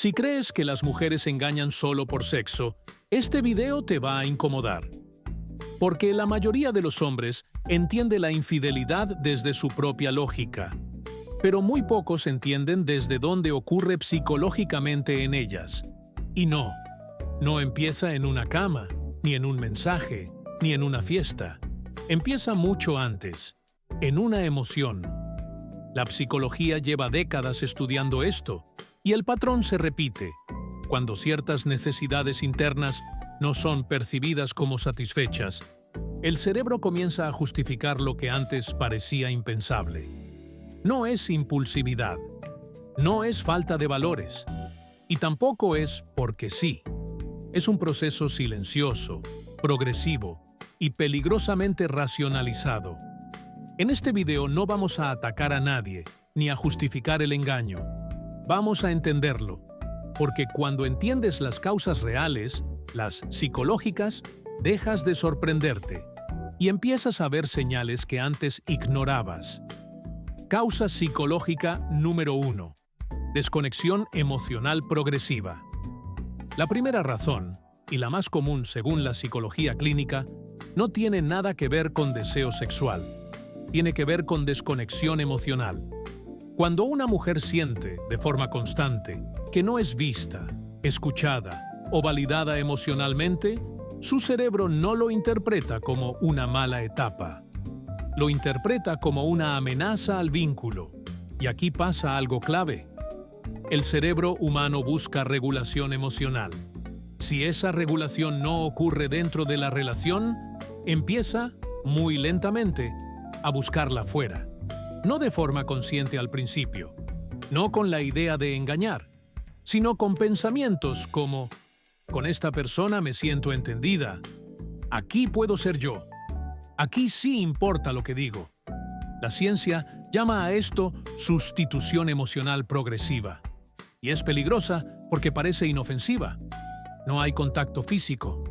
Si crees que las mujeres engañan solo por sexo, este video te va a incomodar. Porque la mayoría de los hombres entiende la infidelidad desde su propia lógica, pero muy pocos entienden desde dónde ocurre psicológicamente en ellas. Y no empieza en una cama, ni en un mensaje, ni en una fiesta. Empieza mucho antes, en una emoción. La psicología lleva décadas estudiando esto, y el patrón se repite. Cuando ciertas necesidades internas no son percibidas como satisfechas, el cerebro comienza a justificar lo que antes parecía impensable. No es impulsividad, no es falta de valores, y tampoco es porque sí. Es un proceso silencioso, progresivo y peligrosamente racionalizado. En este video no vamos a atacar a nadie, ni a justificar el engaño. Vamos a entenderlo, porque cuando entiendes las causas reales, las psicológicas, dejas de sorprenderte y empiezas a ver señales que antes ignorabas. Causa psicológica número 1. Desconexión emocional progresiva. La primera razón, y la más común según la psicología clínica, no tiene nada que ver con deseo sexual. Tiene que ver con desconexión emocional. Cuando una mujer siente, de forma constante, que no es vista, escuchada o validada emocionalmente, su cerebro no lo interpreta como una mala etapa. Lo interpreta como una amenaza al vínculo. Y aquí pasa algo clave. El cerebro humano busca regulación emocional. Si esa regulación no ocurre dentro de la relación, empieza, muy lentamente, a buscarla fuera. No de forma consciente al principio, no con la idea de engañar, sino con pensamientos como: con esta persona me siento entendida, aquí puedo ser yo, aquí sí importa lo que digo. La ciencia llama a esto sustitución emocional progresiva, y es peligrosa porque parece inofensiva. No hay contacto físico,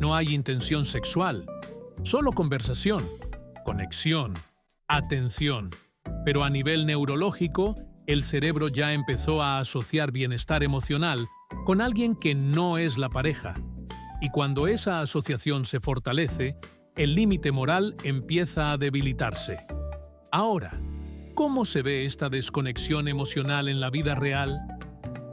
no hay intención sexual, solo conversación, conexión, atención. Pero a nivel neurológico, el cerebro ya empezó a asociar bienestar emocional con alguien que no es la pareja. Y cuando esa asociación se fortalece, el límite moral empieza a debilitarse. Ahora, ¿cómo se ve esta desconexión emocional en la vida real?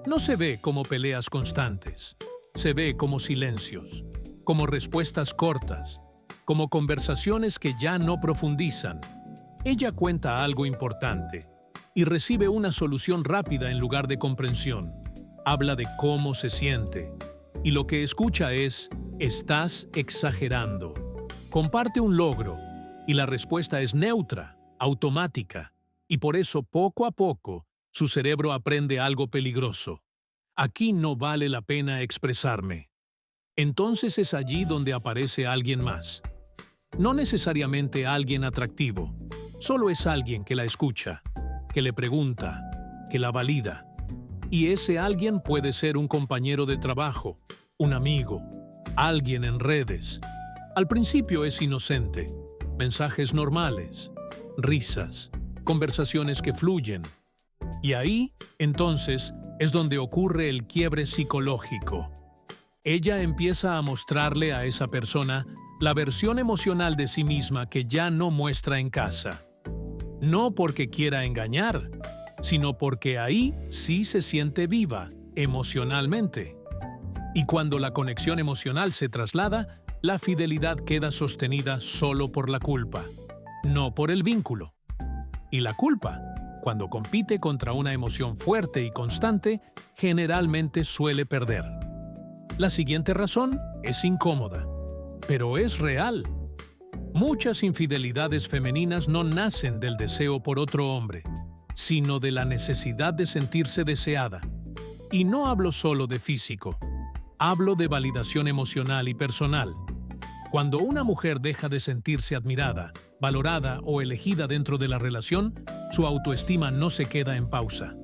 No se ve como peleas constantes. Se ve como silencios, como respuestas cortas, como conversaciones que ya no profundizan. Ella cuenta algo importante y recibe una solución rápida en lugar de comprensión. Habla de cómo se siente y lo que escucha es: estás exagerando. Comparte un logro y la respuesta es neutra, automática, y por eso poco a poco su cerebro aprende algo peligroso. Aquí no vale la pena expresarme. Entonces es allí donde aparece alguien más. No necesariamente alguien atractivo. Solo es alguien que la escucha, que le pregunta, que la valida. Y ese alguien puede ser un compañero de trabajo, un amigo, alguien en redes. Al principio es inocente, mensajes normales, risas, conversaciones que fluyen. Y ahí, entonces, es donde ocurre el quiebre psicológico. Ella empieza a mostrarle a esa persona la versión emocional de sí misma que ya no muestra en casa. No porque quiera engañar, sino porque ahí sí se siente viva, emocionalmente. Y cuando la conexión emocional se traslada, la fidelidad queda sostenida solo por la culpa, no por el vínculo. Y la culpa, cuando compite contra una emoción fuerte y constante, generalmente suele perder. La siguiente razón es incómoda, pero es real. Muchas infidelidades femeninas no nacen del deseo por otro hombre, sino de la necesidad de sentirse deseada. Y no hablo solo de físico, hablo de validación emocional y personal. Cuando una mujer deja de sentirse admirada, valorada o elegida dentro de la relación, su autoestima no se queda en pausa.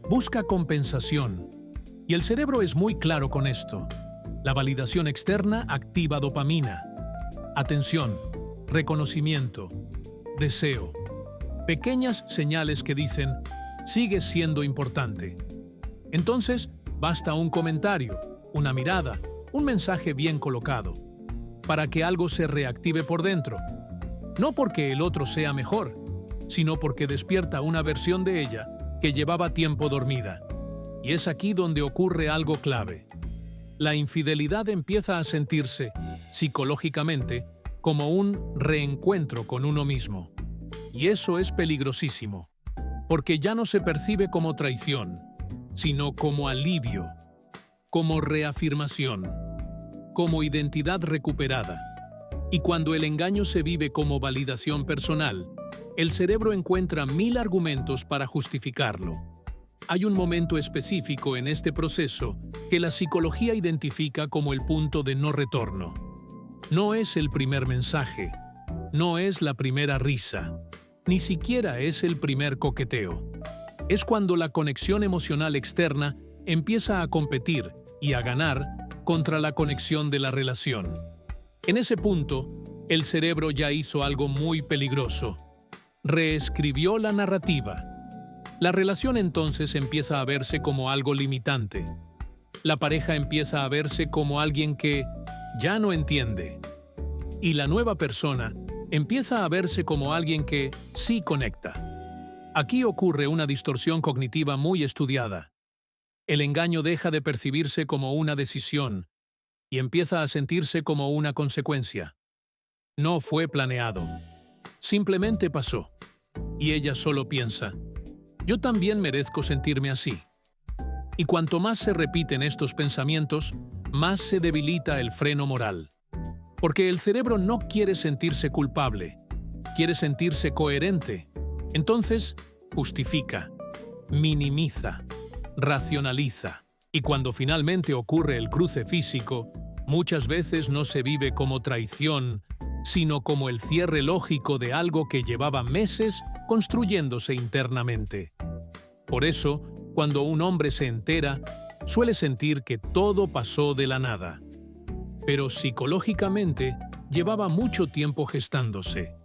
Busca compensación. Y el cerebro es muy claro con esto. La validación externa activa dopamina. Atención, reconocimiento, deseo. Pequeñas señales que dicen: sigues siendo importante. Entonces, Basta un comentario, una mirada, un mensaje bien colocado, para que algo se reactive por dentro. No porque el otro sea mejor, sino porque despierta una versión de ella que llevaba tiempo dormida. Y es aquí donde ocurre algo clave. La infidelidad empieza a sentirse, psicológicamente, como un reencuentro con uno mismo. Y eso es peligrosísimo, porque ya no se percibe como traición, sino como alivio, como reafirmación, como identidad recuperada. Y cuando el engaño se vive como validación personal, el cerebro encuentra 1000 argumentos para justificarlo. Hay un momento específico en este proceso que la psicología identifica como el punto de no retorno. No es el primer mensaje, no es la primera risa, ni siquiera es el primer coqueteo. Es cuando la conexión emocional externa empieza a competir y a ganar contra la conexión de la relación. En ese punto, el cerebro ya hizo algo muy peligroso. Reescribió la narrativa. La relación entonces empieza a verse como algo limitante. La pareja empieza a verse como alguien que ya no entiende. Y la nueva persona empieza a verse como alguien que sí conecta. Aquí ocurre una distorsión cognitiva muy estudiada. El engaño deja de percibirse como una decisión y empieza a sentirse como una consecuencia. No fue planeado. Simplemente pasó. Y ella solo piensa: yo también merezco sentirme así. Y cuanto más se repiten estos pensamientos, más se debilita el freno moral. Porque el cerebro no quiere sentirse culpable, quiere sentirse coherente. Entonces, justifica, minimiza, racionaliza. Y cuando finalmente ocurre el cruce físico, muchas veces no se vive como traición, sino como el cierre lógico de algo que llevaba meses construyéndose internamente. Por eso, cuando un hombre se entera, suele sentir que todo pasó de la nada. Pero psicológicamente llevaba mucho tiempo gestándose.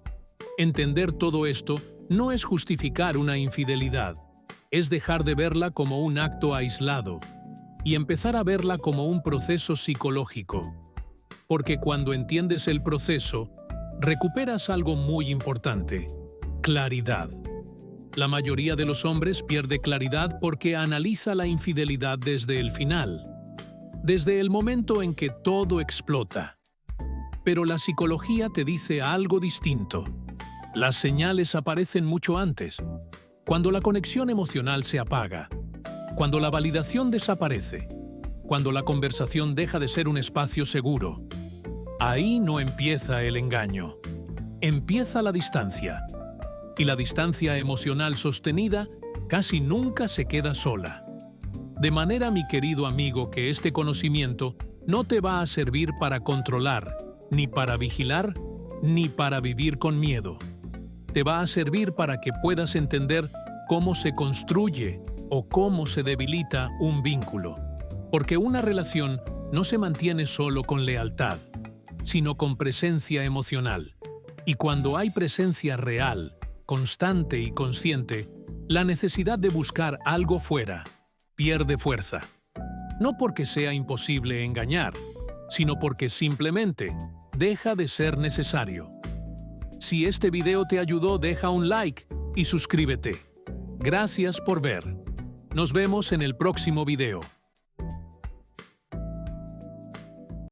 Entender todo esto no es justificar una infidelidad, es dejar de verla como un acto aislado y empezar a verla como un proceso psicológico. Porque cuando entiendes el proceso, recuperas algo muy importante: claridad. La mayoría de los hombres pierde claridad porque analiza la infidelidad desde el final, desde el momento en que todo explota. Pero la psicología te dice algo distinto. Las señales aparecen mucho antes, cuando la conexión emocional se apaga, cuando la validación desaparece, cuando la conversación deja de ser un espacio seguro. Ahí no empieza el engaño, empieza la distancia. Y la distancia emocional sostenida casi nunca se queda sola. De manera, mi querido amigo, que este conocimiento no te va a servir para controlar, ni para vigilar, ni para vivir con miedo. Te va a servir para que puedas entender cómo se construye o cómo se debilita un vínculo. Porque una relación no se mantiene solo con lealtad, sino con presencia emocional. Y cuando hay presencia real, constante y consciente, la necesidad de buscar algo fuera pierde fuerza. No porque sea imposible engañar, sino porque simplemente deja de ser necesario. Si este video te ayudó, deja un like y suscríbete. Gracias por ver. Nos vemos en el próximo video.